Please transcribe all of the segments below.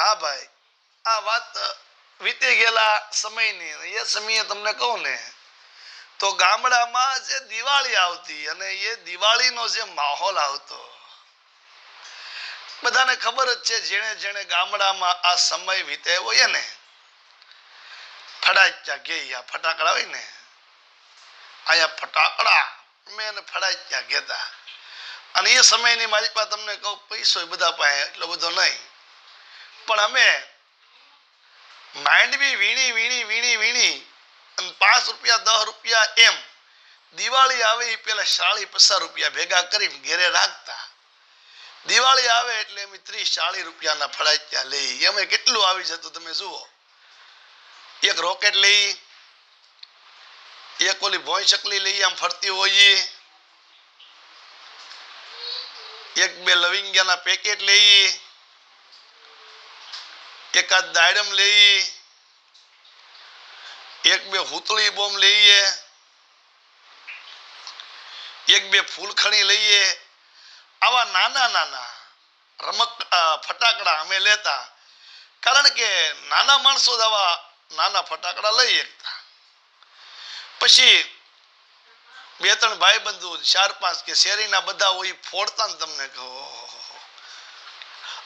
હા ભાઈ, આ વાત વીતી ગયેલા સમયની. એ સમયે તમને કહું ને તો ગામડામાં જે દિવાળી આવતી અને એ દિવાળીનો જે માહોલ આવતો, બધાને ખબર જ છે જેણે જેણે ગામડામાં આ સમય વીતાવ્યો હોય ને, ફટાક્યા કે ફટાકડા હોય ને, અહીંયા ફટાકડા મેં ફટાક્યા કહેતા. અને એ સમયની મારી પાસે તમને કહું પૈસો બધા પાસે એટલો બધો નહીં, પણ અમે માંડવી વીણી વીણી વીણી વીણી અને 5 રૂપિયા 10 રૂપિયા એમ દિવાળી આવે એ પેલા 40-50 રૂપિયા ભેગા કરીને ઘેરે રાખતા. દિવાળી આવે એટલે અમે 30-40 રૂપિયાના ફટાક્યા લઈ. અમે કેટલું આવી જતું તમે જુઓ. એક રોકેટ લઈ, એક ઓલી ભોંય ચકલી લઈ આમ ફરતી હોય, એક બે લવિંગિયાના પેકેટ લઈ, એકાદ દાડમ લઈ, એક બે હુતળી બોમ્બ લઈએ, એક બે ફૂલખણી લઈએ. આવા નાના નાના ફટાકડા અમે લેતા, કારણ કે નાના માણસો જ આવા નાના ફટાકડા લઈ શકતા. પછી 2-3 ભાઈબંધુ 4-5 કે શેરીના બધા હોય ફોડતા ને તમને કહો.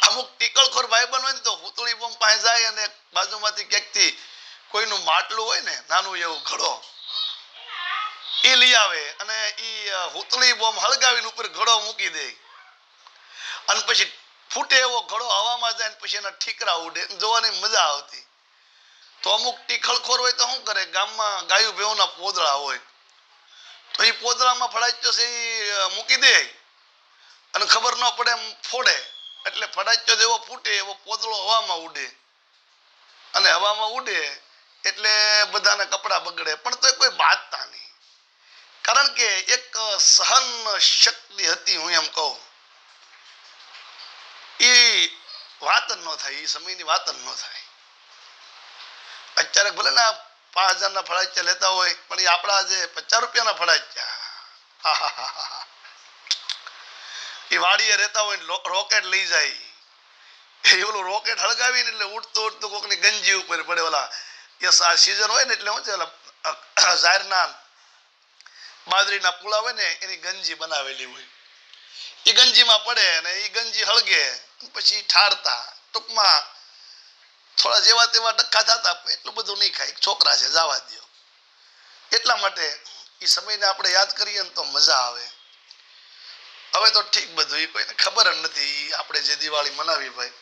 અમુક ટીકલખોર ભાઈબંધ હોય ને તો હુતળી બોમ્બ પાસે જાય અને બાજુમાંથી ક્યાંકથી કોઈનું માટલું હોય ને નાનું એવું ઘડો એ લઈ આવે અને એ હુતળી બોમ્બ હળગાવીને ઉપર ઘડો મૂકી દે અને પછી ફૂટે એવો ઘડો હવામાં જાય ને પછી એના ઠીકરા ઉડે, જોવાની મજા આવતી. તો અમુક ટીખળખોર હોય તો શું કરે, ગામમાં ગાયું ભેવના પોદળા હોય તો એ પોદળામાં ફટાક્યો છે એ મૂકી દે અને ખબર ન પડે એમ ફોડે એટલે ફટાક્યો જેવો ફૂટે એવો પોદળો હવામાં ઉડે અને હવામાં ઉડે એટલે બધાના કપડા બગડે, પણ તો કોઈ બાંધતા નહીં, કારણ કે એક સહન શક્તિ હતી. હું એમ કહું એ વાત જ ન થાય, એ સમયની વાત જ ન થાય. અત્યારે ભલે ને 5000ના ફટાક્યા લેતા હોય, પણ એ આપણા જે 50 રૂપિયાના ફટાક્યા એ વાડીએ રહેતા હોય ને રોકેટ લઈ જાય, એ ઓલું રોકેટ હળગાવીને એટલે ઉડતું ઉડતું કોકની ગંજી ઉપર પડે. ઓલા એ સીઝન હોય ને એટલે શું છે ઝારના બાજરીના પૂળા હોય ને એની ગંજી બનાવેલી હોય, એ ગંજીમાં પડે ને એ ગંજી હળગે પછી ઠારતા. ટૂંકમાં થોડા જેવા તેવા ડક્કા થતા, એટલું બધું નહીં ખાય, છોકરા છે જવા દો. એટલા માટે એ સમયને આપણે યાદ કરીએ ને તો મજા આવે. હવે તો ઠીક બધું એ કોઈને ખબર જ નથી. આપણે જે દિવાળી મનાવી ભાઈ,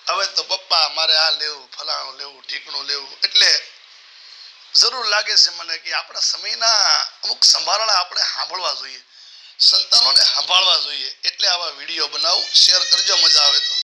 હવે તો પપ્પા મારે આ લેવું, ફલાણું લેવું, ઢીકણું લેવું. એટલે જરૂર લાગે છે મને કે આપણા સમયના અમુક સંભારણા આપણે સાંભળવા જોઈએ, સંતાનોને સંભાળવા જોઈએ. એટલે આવા વિડીયો બનાવું. શેર કરજો, મજા આવે તો.